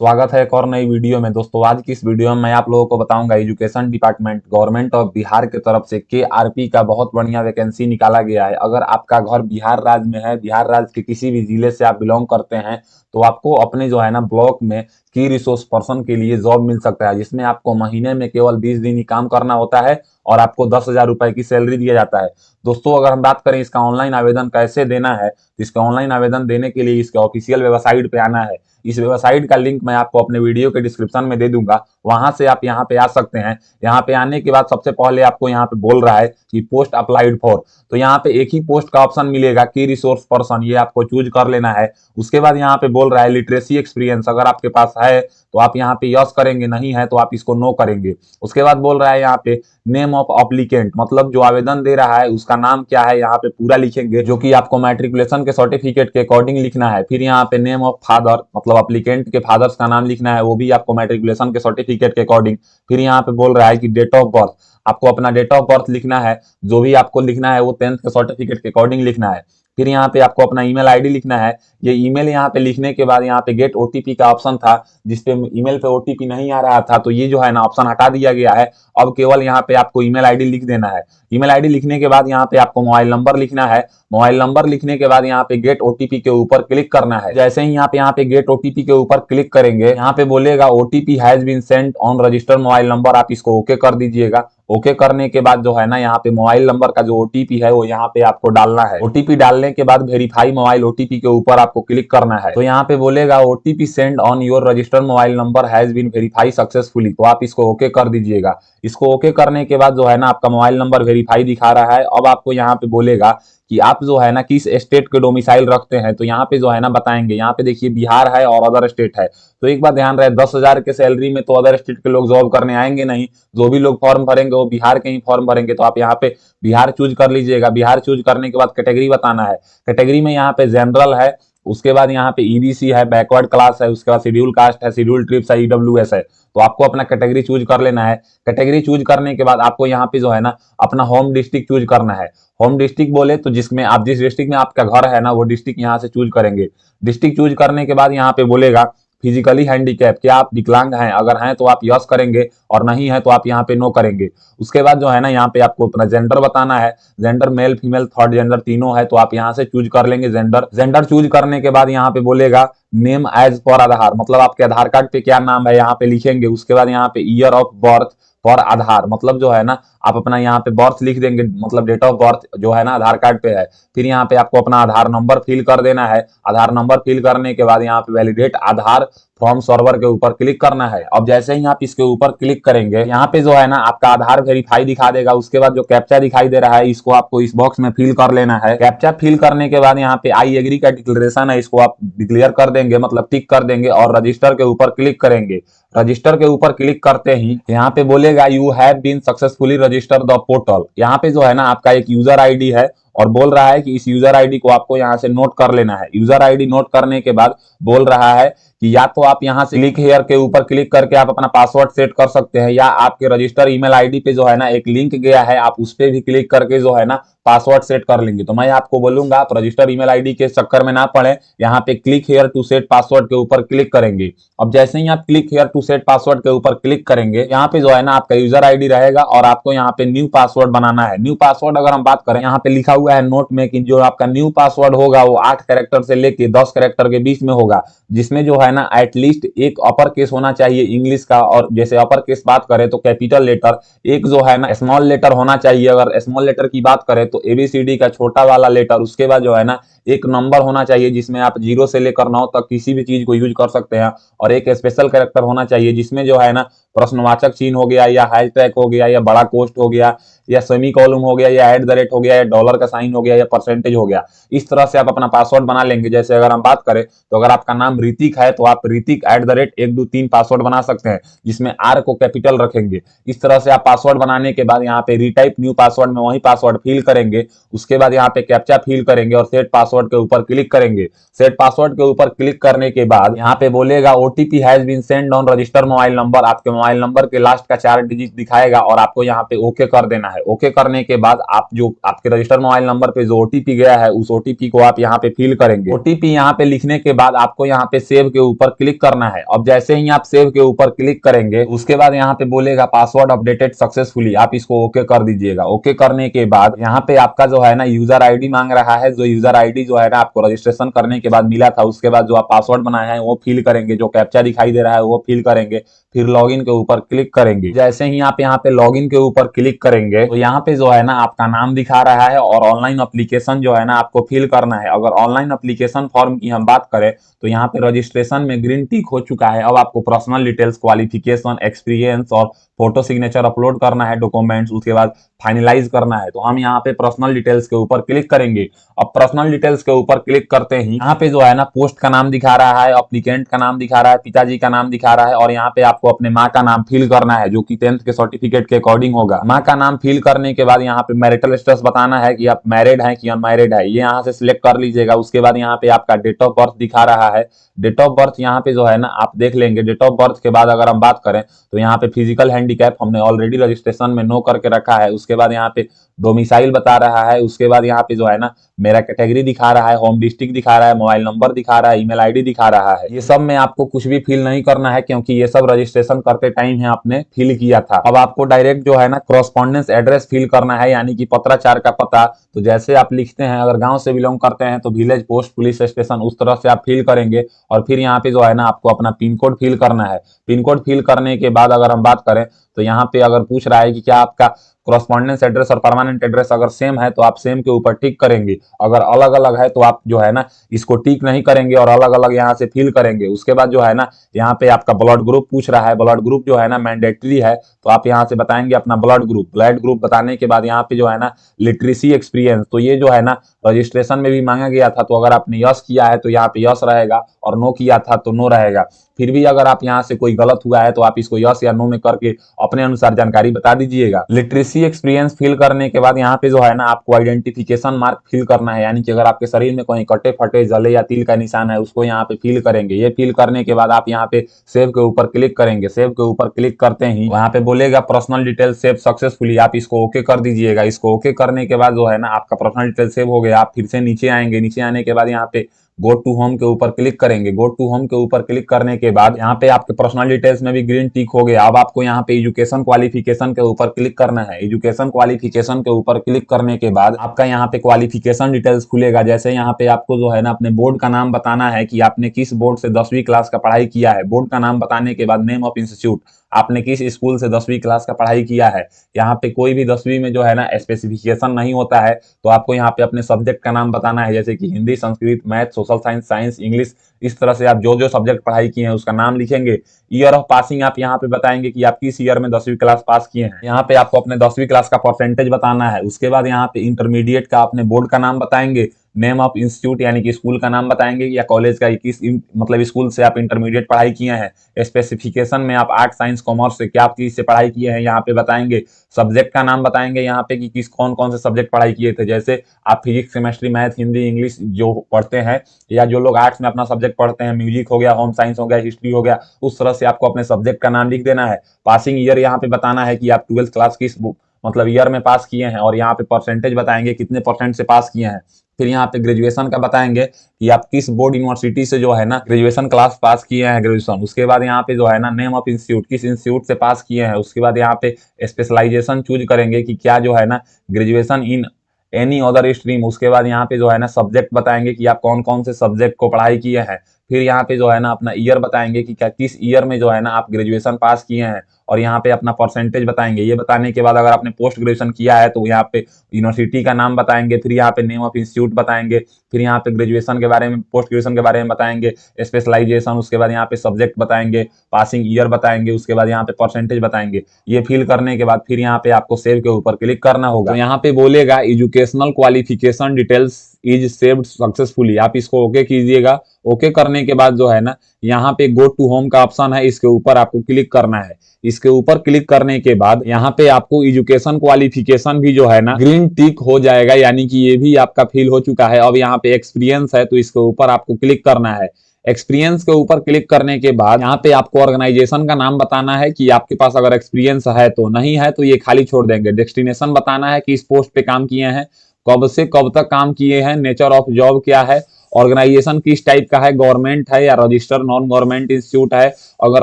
स्वागत है एक और नई वीडियो में। दोस्तों, आज की इस वीडियो में मैं आप लोगों को बताऊंगा education department government of Bihar की तरफ से केआरपी का बहुत बढ़िया वैकेंसी निकाला गया है। अगर आपका घर बिहार राज्य में है, बिहार राज्य के किसी भी जिले से आप बिलोंग करते हैं, तो आपको अपने जो है ना ब्लॉक में की रिसोर्स पर्सन के लिए जॉब मिल सकता है, जिसमें आपको महीने में केवल 20 दिन ही काम करना होता है और आपको 10,000 रुपए की सैलरी दिया जाता है। दोस्तों, अगर हम बात करें इसका ऑनलाइन आवेदन कैसे देना है, तो इसका ऑनलाइन आवेदन देने के लिए इसके ऑफिशियल वेबसाइट पे आना है। इस वेबसाइट का लिंक मैं आपको अपने वीडियो के डिस्क्रिप्शन में दे दूंगा, वहां से आप यहाँ पे आ सकते हैं। यहाँ पे आने के बाद सबसे पहले आपको यहाँ पे बोल रहा है कि पोस्ट अप्लाइड फॉर, तो यहाँ पे एक ही पोस्ट का ऑप्शन मिलेगा की रिसोर्स पर्सन, ये आपको चूज कर लेना है। उसके बाद यहाँ पे बोल रहा है लिटरेसी एक्सपीरियंस, अगर आपके पास है तो आप यहाँ पे यस करेंगे, नहीं है तो आप इसको नो करेंगे। उसके बाद बोल रहा है यहाँ पे नेम ऑफ अप्लीकेंट, मतलब जो आवेदन दे रहा है उसका नाम क्या है, यहाँ पे पूरा लिखेंगे, जो कि आपको मैट्रिकुलेशन के सर्टिफिकेट के अकॉर्डिंग लिखना है। फिर यहाँ पे नेम ऑफ फादर, मतलब अप्लीकेंट के फादर्स का नाम लिखना है, वो भी आपको मैट्रिकुलेशन के सर्टिफिकेट के अकॉर्डिंग। फिर यहाँ पे बोल रहा है कि डेट ऑफ बर्थ, आपको अपना डेट ऑफ बर्थ लिखना है, जो भी आपको लिखना है वो 10th के सर्टिफिकेट के अकॉर्डिंग लिखना है। फिर यहाँ पे आपको अपना ईमेल आईडी लिखना है। ये ईमेल यहाँ पे लिखने के बाद यहाँ पे गेट ओटीपी का ऑप्शन था, जिसपे ईमेल पे ओटीपी नहीं आ रहा था, तो ये जो है ना ऑप्शन हटा दिया गया है। अब केवल यहाँ पे आपको ईमेल आईडी लिख देना है। ईमेल आईडी लिखने के बाद यहाँ पे आपको मोबाइल नंबर लिखना है। मोबाइल नंबर लिखने के बाद यहाँ पे गेट ओटीपी के ऊपर क्लिक करना है। जैसे ही यहाँ पे गेट ओटीपी के ऊपर क्लिक करेंगे, यहाँ पे बोलेगा OTP has been sent on registered mobile number, आप इसको ओके कर दीजिएगा। ओके करने के बाद जो है ना यहाँ पे मोबाइल नंबर का जो ओटीपी है वो यहाँ पे आपको डालना है। ओटीपी डालने के बाद वेरीफाई मोबाइल ओटीपी के ऊपर आपको क्लिक करना है। तो यहाँ पे बोलेगा OTP send on your registered mobile number has been verify successfully, तो आप इसको ओके कर दीजिएगा। इसको ओके करने के बाद जो है ना आपका मोबाइल नंबर वेरीफाई दिखा रहा है। अब आपको यहाँ पे बोलेगा कि आप जो है ना किस स्टेट के डोमिसाइल रखते हैं, तो यहाँ पे जो है ना बताएंगे। यहाँ पे देखिए बिहार है और अदर स्टेट है, तो एक बात ध्यान रहे 10,000 के सैलरी में तो अदर स्टेट के लोग जॉब करने आएंगे नहीं। जो भी लोग फॉर्म भरेंगे वो बिहार के ही फॉर्म भरेंगे, तो आप यहाँ पे बिहार चूज कर लीजिएगा। बिहार चूज करने के बाद कैटेगरी बताना है। कैटेगरी में यहाँ पे जनरल है, उसके बाद यहाँ पे ईबीसी है, बैकवर्ड क्लास है, उसके बाद शेड्यूल कास्ट है, शेड्यूल ट्रिब्स है, ईडब्ल्यूएस है। तो आपको अपना कैटेगरी चूज कर लेना है। कैटेगरी चूज करने के बाद आपको यहाँ पे जो है ना अपना होम डिस्ट्रिक्ट चूज करना है। होम डिस्ट्रिक्ट बोले तो जिसमें आप जिस डिस्ट्रिक्ट में आपका घर है ना वो डिस्ट्रिक्ट यहाँ से चूज करेंगे। डिस्ट्रिक्ट चूज करने के बाद यहाँ पे बोलेगा फिजिकली हैंडीकैप, क्या आप विकलांग हैं, अगर हैं तो आप यस करेंगे और नहीं है तो आप यहाँ पे नो करेंगे। उसके बाद जो है ना यहाँ पे आपको अपना जेंडर बताना है। Gender male female third gender तीनों है, तो आप यहाँ से चूज कर लेंगे जेंडर। जेंडर चूज करने के बाद यहाँ पे बोलेगा नेम एज पर आधार, मतलब आपके आधार कार्ड पे क्या नाम है यहाँ पे लिखेंगे। उसके बाद यहाँ पे ईयर ऑफ बर्थ फॉर आधार, मतलब जो है ना आप अपना यहाँ पे बर्थ लिख देंगे, मतलब डेट ऑफ बर्थ जो है ना आधार कार्ड पे है। फिर यहाँ पे आपको अपना आधार नंबर फिल कर देना है। आधार नंबर फिल करने के बाद यहाँ पे वैलिडेट आधार फ्रॉम सर्वर के ऊपर क्लिक करना है। अब जैसे ही आप इसके ऊपर क्लिक करेंगे, यहाँ पे जो है ना आपका आधार वेरीफाई दिखा देगा। उसके बाद जो कैप्चा दिखाई दे रहा है इसको आपको इस बॉक्स में फिल कर लेना है। कैप्चा फिल करने के बाद यहाँ पे आई एग्री का डिक्लेरेशन है, इसको आप डिक्लेयर कर देंगे, मतलब टिक कर देंगे और रजिस्टर के ऊपर क्लिक करेंगे। रजिस्टर के ऊपर क्लिक करते ही यहाँ पे बोलेगा you have been successfully register the portal. यहाँ पे जो है ना आपका एक यूजर आईडी है और बोल रहा है कि इस यूजर आईडी को आपको यहाँ से नोट कर लेना है। यूजर आईडी नोट करने के बाद बोल रहा है कि या तो आप यहाँ से क्लिक हेयर के ऊपर क्लिक करके आप अपना पासवर्ड सेट कर सकते हैं, या आपके रजिस्टर ईमेल आईडी पे जो है ना एक लिंक गया है, आप उस पर भी क्लिक करके जो है ना पासवर्ड सेट कर लेंगे। तो मैं आपको बोलूंगा आप रजिस्टर ईमेल आईडी के चक्कर में ना पड़े, यहाँ पे click here to set password के ऊपर क्लिक करेंगे। अब जैसे ही आप click here to set password के ऊपर क्लिक करेंगे, यहाँ पे जो है ना आपका यूजर आईडी रहेगा और आपको यहाँ पे न्यू पासवर्ड बनाना है। न्यू पासवर्ड अगर हम बात करें, यहाँ पे लिखा हुआ है नोट में कि जो आपका न्यू पासवर्ड होगा वो 8 कैरेक्टर से लेके 10 कैरेक्टर के बीच में होगा, जिसमें जो है ना एटलीस्ट एक अपर केस होना चाहिए इंग्लिश का, और जैसे अपर केस बात करें तो कैपिटल लेटर, एक जो है ना स्मॉल लेटर होना चाहिए। अगर स्मॉल लेटर की बात करें तो एबीसीडी का छोटा वाला लेटर, उसके बाद जो है ना एक नंबर होना चाहिए जिसमें आप 0 से लेकर 9 तक किसी भी चीज को यूज कर सकते हैं, और एक स्पेशल कैरेक्टर होना चाहिए जिसमें जो है ना प्रश्नवाचक चिन्ह हो गया, या हैशटैग हो गया, या बड़ा कोष्ठ हो गया, या सेमी कॉलम हो गया, या @ हो गया, या डॉलर का साइन हो गया, या परसेंटेज हो गया। इस तरह से आप अपना पासवर्ड बना लेंगे। जैसे अगर हम बात करें तो अगर आपका नाम ऋतिक है तो आप ऋतिक @123 पासवर्ड बना सकते हैं, जिसमें आर को कैपिटल रखेंगे। इस तरह से आप पासवर्ड बनाने के बाद यहाँ पे रीटाइप न्यू पासवर्ड में वही पासवर्ड फिल करेंगे। उसके बाद यहाँ पे कैप्चा फिल करेंगे और सेट पासवर्ड पासवर्ड के ऊपर क्लिक करेंगे। सेट पासवर्ड के ऊपर क्लिक करने के बाद यहाँ पे बोलेगा OTP has been send on register mobile number. आपके मोबाइल नंबर के लास्ट का 4 डिजिट दिखाएगा और आपको यहाँ पे ओके कर देना है। ओके करने के बाद आप जो आपके रजिस्टर मोबाइल नंबर पे जो ओटीपी गया है उस ओटीपी को आप यहाँ पे फिल करेंगे। ओटीपी यहाँ पे लिखने के बाद आपको यहाँ पे सेव के ऊपर क्लिक करना है। अब जैसे ही आप सेव के ऊपर क्लिक करेंगे उसके बाद यहाँ पे बोलेगा पासवर्ड अपडेटेड सक्सेसफुली, आप इसको ओके कर दीजिएगा। ओके करने के बाद यहाँ पे आपका जो है ना यूजर आईडी मांग रहा है। जो यूजर आईडी जो है ना आपको रजिस्ट्रेशन करने के बाद मिला था, उसके बाद जो आप पासवर्ड बनाए हैं वो फिल करेंगे। जो कैप्चा दिखाई दे रहा है वो फिल करेंगे, फिर लॉगिन के ऊपर क्लिक करेंगे। जैसे ही आप यहाँ पे लॉगिन के ऊपर क्लिक करेंगे तो यहाँ पे जो है ना आपका नाम दिखा रहा है और ऑनलाइन एप्लीकेशन जो है ना आपको फिल करना है। अगर ऑनलाइन एप्लीकेशन फॉर्म की हम बात करें तो यहाँ पे रजिस्ट्रेशन में ग्रीन टिक हो चुका है। अब आपको पर्सनल डिटेल्स, क्वालिफिकेशन, एक्सपीरियंस और फोटो सिग्नेचर अपलोड करना है, डॉक्यूमेंट्स, उसके बाद फाइनलाइज करना है। तो हम यहाँ पे पर्सनल डिटेल्स के ऊपर क्लिक करेंगे। अब पर्सनल डिटेल्स के ऊपर क्लिक करते ही यहाँ पे जो है ना पोस्ट का नाम दिखा रहा है, एप्लीकेंट का नाम दिखा रहा है, पिताजी का नाम दिखा रहा है और यहाँ पे आपको अपने माँ का नाम फिल करना है जो कि 10th के सर्टिफिकेट के अकॉर्डिंग होगा। माँ का नाम फिल करने के बाद यहाँ पे मैरिटल स्टेटस बताना है कि आप मैरिड हैं कि अनमैरिड है, ये यहाँ से सिलेक्ट कर लीजिएगा। उसके बाद यहाँ पे आपका डेट ऑफ बर्थ दिखा रहा है। डेट ऑफ बर्थ यहाँ पे जो है ना आप देख लेंगे। डेट ऑफ बर्थ के बाद अगर हम बात करें तो यहाँ पे फिजिकल हैंडीकैप हमने ऑलरेडी रजिस्ट्रेशन में नो करके रखा है। उसके बाद यहाँ पे डोमिसाइल बता रहा है। उसके बाद यहाँ पे जो है ना मेरा कैटेगरी दिखा रहा है, होम डिस्ट्रिक्ट दिखा रहा है, मोबाइल नंबर दिखा रहा है, ईमेल आईडी दिखा रहा है। ये सब में आपको कुछ भी फिल नहीं करना है क्योंकि ये सब रजिस्ट्रेशन करते टाइम है आपने फिल किया था। अब आपको डायरेक्ट जो है ना कॉरेस्पॉन्डेंस एड्रेस फिल करना है, यानी कि पत्राचार का पता। तो जैसे आप लिखते हैं, अगर गांव से बिलोंग करते हैं तो विलेज पोस्ट पुलिस स्टेशन, उस तरह से आप फिल करेंगे। और फिर यहाँ पे जो है ना आपको अपना पिन कोड फिल करना है। पिन कोड फिल करने के बाद अगर हम बात करें तो यहाँ पे अगर पूछ रहा है कि क्या आपका कॉरेस्पॉन्डेंस एड्रेस और परमानेंट एड्रेस अगर सेम है तो आप सेम के ऊपर टिक करेंगे। अगर अलग अलग है तो आप जो है ना इसको टिक नहीं करेंगे और अलग अलग यहाँ से फिल करेंगे। उसके बाद जो है ना यहाँ पे आपका ब्लड ग्रुप पूछ रहा है। ब्लड ग्रुप जो है ना मैंडेटरी है, तो आप यहाँ से बताएंगे अपना ब्लड ग्रुप। ब्लड ग्रुप बताने के बाद यहाँ पे जो है ना लिटरेसी एक्सपीरियंस, तो ये जो है ना रजिस्ट्रेशन में भी मांगा गया था। तो अगर आपने यस किया है तो यहाँ पे यस रहेगा और नो किया था तो नो रहेगा। फिर भी अगर आप यहाँ से कोई गलत हुआ है तो आप इसको यस या नो में करके अपने अनुसार जानकारी बता दीजिएगा। लिटरेसी एक्सपीरियंस फिल करने के बाद यहाँ पे जो है ना आपको आइडेंटिफिकेशन मार्क फिल करना है, यानी कि अगर आपके शरीर में कोई कटे फटे जले या तिल का निशान है उसको यहाँ पे फिल करेंगे। ये फिल करने के बाद आप यहाँ पे सेव के ऊपर क्लिक करेंगे। सेव के ऊपर क्लिक करते ही यहाँ पे बोलेगा पर्सनल डिटेल सेव सक्सेसफुली, आप इसको ओके कर दीजिएगा। इसको ओके करने के बाद जो है ना आपका पर्सनल डिटेल सेव हो गया। आप फिर से नीचे आएंगे। नीचे आने के बाद यहाँ पे गो टू होम के ऊपर क्लिक करेंगे। गो टू होम के ऊपर क्लिक करने के बाद यहाँ पे आपके पर्सनल डिटेल्स में भी ग्रीन टिक हो गया। अब आपको यहाँ पे एजुकेशन क्वालिफिकेशन के ऊपर क्लिक करना है। एजुकेशन क्वालिफिकेशन के ऊपर क्लिक करने के बाद आपका यहाँ पे क्वालिफिकेशन डिटेल्स खुलेगा। जैसे यहाँ पे आपको जो है ना अपने बोर्ड का नाम बताना है कि आपने किस बोर्ड से 10वीं क्लास का पढ़ाई किया है। बोर्ड का नाम बताने के बाद नेम ऑफ इंस्टीट्यूट, आपने किस स्कूल से 10वीं क्लास का पढ़ाई किया है। यहाँ पे कोई भी 10वीं में जो है ना स्पेसिफिकेशन नहीं होता है, तो आपको यहाँ पे अपने सब्जेक्ट का नाम बताना है। जैसे कि Hindi, Sanskrit, math, social science, science, English, इस तरह से आप जो जो सब्जेक्ट पढ़ाई किए हैं उसका नाम लिखेंगे। ईयर ऑफ पासिंग आप यहाँ पे बताएंगे कि आप किस ईयर में 10वीं क्लास पास किए हैं। यहाँ पे आपको अपने 10वीं क्लास का परसेंटेज बताना है। उसके बाद यहाँ पे इंटरमीडिएट का अपने बोर्ड का नाम बताएंगे। नेम ऑफ इंस्टीट्यूट यानी कि स्कूल का नाम बताएंगे या कॉलेज का किस मतलब स्कूल से आप इंटरमीडिएट पढ़ाई किए हैं। स्पेसिफिकेशन में आप आर्ट, साइंस, कॉमर्स से क्या चीज से पढ़ाई किए हैं यहाँ पे बताएंगे। सब्जेक्ट का नाम बताएंगे यहाँ पे कि किस कौन कौन से सब्जेक्ट पढ़ाई किए थे। जैसे आप physics, chemistry, math, Hindi, English जो पढ़ते हैं, या जो लोग आर्ट्स में अपना सब्जेक्ट पढ़ते हैं, म्यूजिक हो गया, होम साइंस हो गया, हिस्ट्री हो गया, उस तरह से आपको अपने सब्जेक्ट का नाम लिख देना है। पासिंग ईयर यहाँ पे बताना है कि आप 12th क्लास किस मतलब ईयर में पास किए हैं और यहाँ पे परसेंटेज बताएंगे कितने परसेंट से पास किए हैं। फिर यहाँ पे ग्रेजुएशन का बताएंगे कि आप किस बोर्ड यूनिवर्सिटी से जो है ना ग्रेजुएशन क्लास पास किए हैं, ग्रेजुएशन। उसके बाद यहाँ पे जो है ना नेम ऑफ इंस्टीट्यूट, किस इंस्टीट्यूट से पास किए हैं। उसके बाद यहाँ पे स्पेशलाइजेशन चूज करेंगे कि क्या जो है ना graduation in any other stream. उसके बाद यहाँ पे जो है ना सब्जेक्ट बताएंगे कि आप कौन कौन से सब्जेक्ट को पढ़ाई किए हैं। फिर यहाँ पे जो है ना अपना ईयर बताएंगे कि क्या किस ईयर में जो है ना आप ग्रेजुएशन पास किए हैं और यहाँ पे अपना परसेंटेज बताएंगे। ये बताने के बाद अगर आपने पोस्ट ग्रेजुएशन किया है तो यहाँ पे यूनिवर्सिटी का नाम बताएंगे। फिर यहाँ पे नेम ऑफ इंस्टीट्यूट बताएंगे। फिर यहाँ पे ग्रेजुएशन के बारे में, पोस्ट ग्रेजुएशन के बारे में बताएंगे, स्पेशलाइजेशन, उसके बाद यहाँ पे सब्जेक्ट बताएंगे, पासिंग ईयर बताएंगे, उसके बाद यहाँ पे परसेंटेज बताएंगे। ये फिल करने के बाद फिर यहाँ पे आपको सेव के ऊपर क्लिक करना होगा। तो यहाँ पे बोलेगा educational qualification details is saved successfully, आप इसको ओके कीजिएगा। ओके करने के बाद जो है ना यहाँ पे गो टू होम का ऑप्शन है, इसके ऊपर आपको क्लिक करना है। इसके ऊपर क्लिक करने के बाद यहाँ पे आपको एजुकेशन क्वालिफिकेशन भी जो है ना ग्रीन टिक हो जाएगा, यानी कि ये भी आपका फिल हो चुका है। अब यहाँ पे एक्सपीरियंस है तो इसके ऊपर आपको क्लिक करना है। एक्सपीरियंस के ऊपर क्लिक करने के बाद यहाँ पे आपको ऑर्गेनाइजेशन का नाम बताना है कि आपके पास अगर एक्सपीरियंस है तो, नहीं है तो ये खाली छोड़ देंगे। डेस्टिनेशन बताना है कि इस पोस्ट पे काम किए हैं, कब से कब तक काम किए हैं, नेचर ऑफ जॉब क्या है, ऑर्गेनाइजेशन किस टाइप का है, गवर्नमेंट है या रजिस्टर्ड नॉन गवर्नमेंट इंस्टीट्यूट है, अगर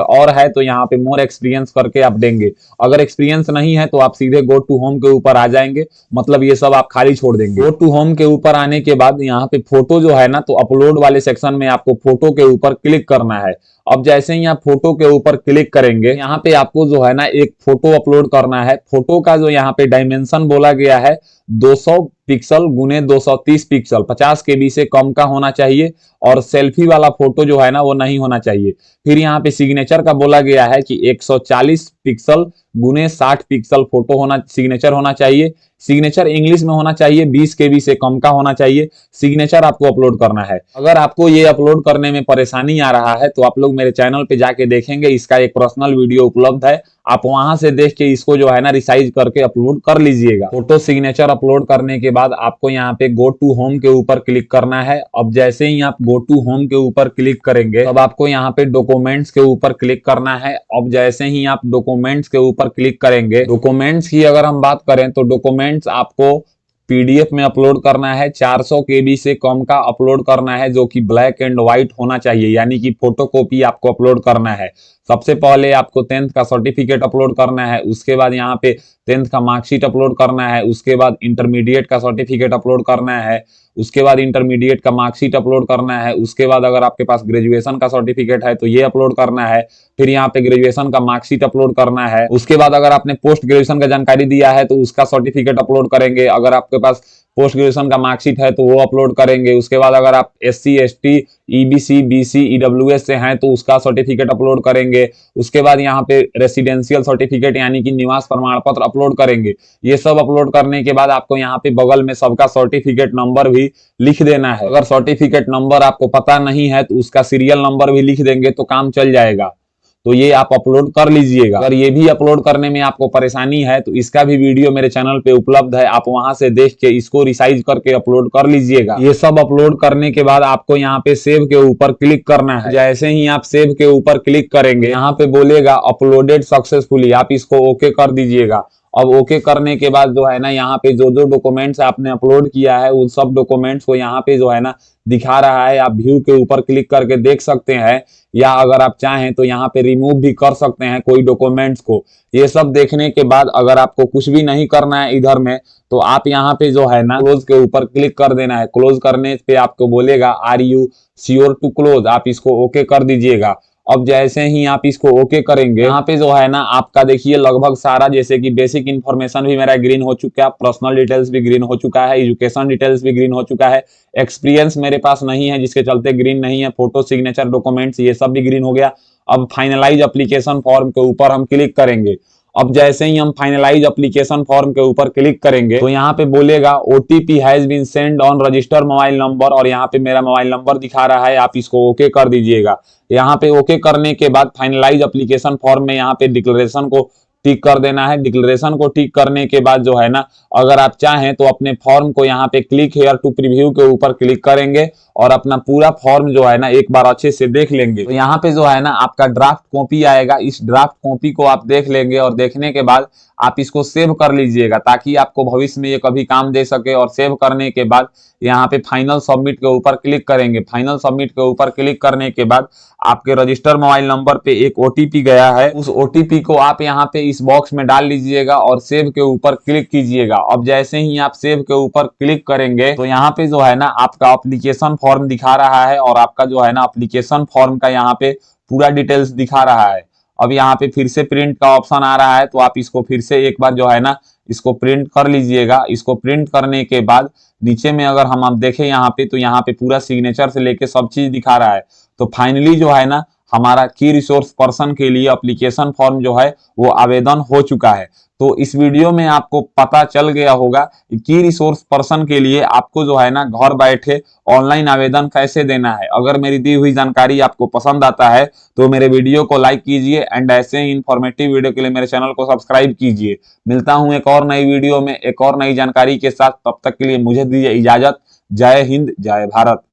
और है तो यहाँ पे मोर एक्सपीरियंस करके आप देंगे। अगर एक्सपीरियंस नहीं है तो आप सीधे गो टू होम के ऊपर आ जाएंगे, मतलब ये सब आप खाली छोड़ देंगे। गो टू होम के ऊपर आने के बाद यहाँ पे फोटो जो है ना तो अपलोड वाले सेक्शन में आपको फोटो के ऊपर क्लिक करना है। अब जैसे ही आप फोटो के ऊपर क्लिक करेंगे यहाँ पे आपको जो है ना एक फोटो अपलोड करना है। फोटो का जो यहाँ पे डायमेंशन बोला गया है 200 पिक्सल गुने 230 पिक्सल, 50 केबी से कम का होना चाहिए, और सेल्फी वाला फोटो जो है ना वो नहीं होना चाहिए। फिर यहाँ पे सिग्नेचर का बोला गया है कि 140 पिक्सल गुने 60 पिक्सल फोटो होना, सिग्नेचर होना चाहिए। सिग्नेचर इंग्लिश में होना चाहिए, 20 केबी से कम का होना चाहिए। सिग्नेचर आपको अपलोड करना है। अगर आपको ये अपलोड करने में परेशानी आ रहा है तो आप लोग मेरे चैनल पे जाके देखेंगे, इसका एक पर्सनल वीडियो उपलब्ध है, आप वहां से देख के इसको जो है ना रिसाइज करके अपलोड कर लीजिएगा। फोटो सिग्नेचर अपलोड करने के बाद आपको यहाँ पे गो टू होम के ऊपर क्लिक करना है। अब जैसे ही आप गो टू होम के ऊपर क्लिक करेंगे तब आपको यहाँ पे डॉक्यूमेंट्स के ऊपर क्लिक करना है। अब जैसे ही आप डॉक्यूमेंट्स के ऊपर क्लिक करेंगे, डॉक्यूमेंट्स की अगर हम बात करें तो डॉक्यूमेंट्स आपको पीडीएफ में अपलोड करना है, 400 केबी से कम का अपलोड करना है, जो कि ब्लैक एंड व्हाइट होना चाहिए, यानी कि फोटोकॉपी आपको अपलोड करना है। सबसे पहले आपको 10th का सर्टिफिकेट अपलोड करना है, उसके बाद यहाँ पे 10th का मार्कशीट अपलोड करना है, उसके बाद इंटरमीडिएट का सर्टिफिकेट अपलोड करना है, उसके बाद इंटरमीडिएट का मार्कशीट अपलोड करना है, उसके बाद अगर आपके पास ग्रेजुएशन का सर्टिफिकेट है तो ये अपलोड करना है, फिर यहाँ पे ग्रेजुएशन का मार्कशीट अपलोड करना है। उसके बाद अगर आपने पोस्ट ग्रेजुएशन का जानकारी दिया है तो उसका सर्टिफिकेट अपलोड करेंगे। अगर आपके पास पोस्ट ग्रेजुएशन का मार्कशीट है तो वो अपलोड करेंगे। उसके बाद अगर आप SC ST EBC BC EWS से हैं तो उसका सर्टिफिकेट अपलोड करेंगे। उसके बाद यहाँ पे रेसिडेंशियल सर्टिफिकेट यानी कि निवास प्रमाण पत्र अपलोड करेंगे। ये सब अपलोड करने के बाद आपको यहाँ पे बगल में सबका सर्टिफिकेट नंबर भी लिख देना है। अगर सर्टिफिकेट नंबर आपको पता नहीं है तो उसका सीरियल नंबर भी लिख देंगे तो काम चल जाएगा। तो ये आप अपलोड कर लीजिएगा। अगर ये भी अपलोड करने में आपको परेशानी है तो इसका भी वीडियो मेरे चैनल पे उपलब्ध है, आप वहां से देख के इसको रिसाइज करके अपलोड कर लीजिएगा। ये सब अपलोड करने के बाद आपको यहाँ पे सेव के ऊपर क्लिक करना है। जैसे ही आप सेव के ऊपर क्लिक करेंगे यहाँ पे बोलेगा अपलोडेड सक्सेसफुली, आप इसको ओके कर दीजिएगा। अब ओके करने के बाद जो है ना यहाँ पे जो जो डॉक्यूमेंट्स आपने अपलोड किया है उन सब डॉक्यूमेंट्स को यहाँ पे जो है ना दिखा रहा है। आप व्यू के ऊपर क्लिक करके देख सकते हैं, या अगर आप चाहें तो यहाँ पे रिमूव भी कर सकते हैं कोई डॉक्यूमेंट्स को। ये सब देखने के बाद अगर आपको कुछ भी नहीं करना है इधर में तो आप यहाँ पे जो है ना क्लोज के ऊपर क्लिक कर देना है। क्लोज करने पे आपको बोलेगा are you sure to close, आप इसको ओके कर दीजिएगा। अब जैसे ही आप इसको ओके करेंगे यहाँ पे जो है ना आपका देखिए लगभग सारा, जैसे कि बेसिक इन्फॉर्मेशन भी मेरा ग्रीन हो चुका है, पर्सनल डिटेल्स भी ग्रीन हो चुका है, एजुकेशन डिटेल्स भी ग्रीन हो चुका है, एक्सपीरियंस मेरे पास नहीं है जिसके चलते ग्रीन नहीं है, फोटो सिग्नेचर डॉक्यूमेंट्स ये सब भी ग्रीन हो गया। अब फाइनलाइज एप्लीकेशन फॉर्म के ऊपर हम क्लिक करेंगे। अब जैसे ही हम फाइनलाइज एप्लीकेशन फॉर्म के ऊपर क्लिक करेंगे तो यहाँ पे बोलेगा OTP has been send on registered mobile number, और यहाँ पे मेरा मोबाइल नंबर दिखा रहा है, आप इसको ओके कर दीजिएगा। यहाँ पे ओके करने के बाद फाइनलाइज एप्लीकेशन फॉर्म में यहाँ पे डिक्लेरेशन को टिक कर देना है। डिक्लेरेशन को टिक करने के बाद जो है ना अगर आप चाहें तो अपने फॉर्म को यहाँ पे क्लिक हेयर टू प्रीव्यू के ऊपर क्लिक करेंगे और अपना पूरा फॉर्म जो है ना एक बार अच्छे से देख लेंगे। तो यहाँ पे जो है ना आपका ड्राफ्ट कॉपी आएगा, इस ड्राफ्ट कॉपी को आप देख लेंगे और देखने के बाद आप इसको सेव कर लीजिएगा ताकि आपको भविष्य में ये कभी काम दे सके। और सेव करने के बाद यहाँ पे फाइनल सबमिट के ऊपर क्लिक करेंगे। फाइनल सबमिट के ऊपर क्लिक करने के बाद आपके रजिस्टर मोबाइल नंबर पे एक OTP गया है, उस OTP को आप यहाँ पे इस बॉक्स में डाल लीजिएगा और सेव के ऊपर क्लिक कीजिएगा। अब जैसे ही आप सेव के ऊपर क्लिक करेंगे तो यहाँ पे जो है ना आपका एप्लीकेशन फॉर्म दिखा रहा है और आपका जो है ना एप्लीकेशन फॉर्म का यहाँ पे पूरा डिटेल्स दिखा रहा है। अब यहाँ पे फिर से प्रिंट का ऑप्शन आ रहा है तो आप इसको फिर से एक बार जो है ना इसको प्रिंट कर लीजिएगा। इसको प्रिंट करने के बाद नीचे में अगर हम आप देखें यहाँ पे तो यहाँ पे पूरा सिग्नेचर से लेके सब चीज दिखा रहा है। तो फाइनली जो है ना हमारा की रिसोर्स पर्सन के लिए एप्लीकेशन फॉर्म जो है वो आवेदन हो चुका है। तो इस वीडियो में आपको पता चल गया होगा कि रिसोर्स पर्सन के लिए आपको जो है ना घर बैठे ऑनलाइन आवेदन कैसे देना है। अगर मेरी दी हुई जानकारी आपको पसंद आता है तो मेरे वीडियो को लाइक कीजिए एंड ऐसे ही इंफॉर्मेटिव वीडियो के लिए मेरे चैनल को सब्सक्राइब कीजिए। मिलता हूं एक और नई वीडियो में एक और नई जानकारी के साथ, तब तक के लिए मुझे दीजिए इजाजत। जय हिंद, जय भारत।